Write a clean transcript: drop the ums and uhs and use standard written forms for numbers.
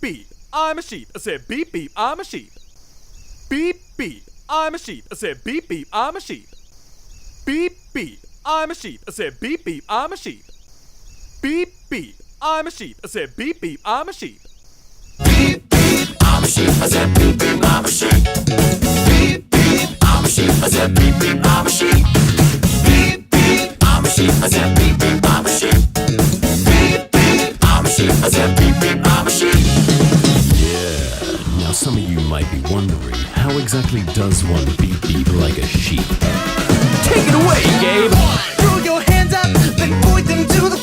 beep, I'm a sheep. I said beep beep, I'm a sheep. Beep beep, I'm a sheep. I said beep beep, I'm a sheep. Beep beep, I'm a sheep. I said beep beep, I'm a sheep. Beep beep, I'm a sheep. I said beep beep, I'm a sheep. Beep beep, I'm a sheep. I said beep beep, I'm a sheep. Beep beep, I'm a sheep. I said beep beep, I'm a sheep. Beep beep, I'm a sheep. I said beep beep, I'm a sheep. Beep beep, I'm a sheep. I said beep beep, I'm a sheep. Yeah. Now some of you might be wondering, how exactly does one beep beep like a sheep? Take it away, Gabe. Throw your hands up and point them to the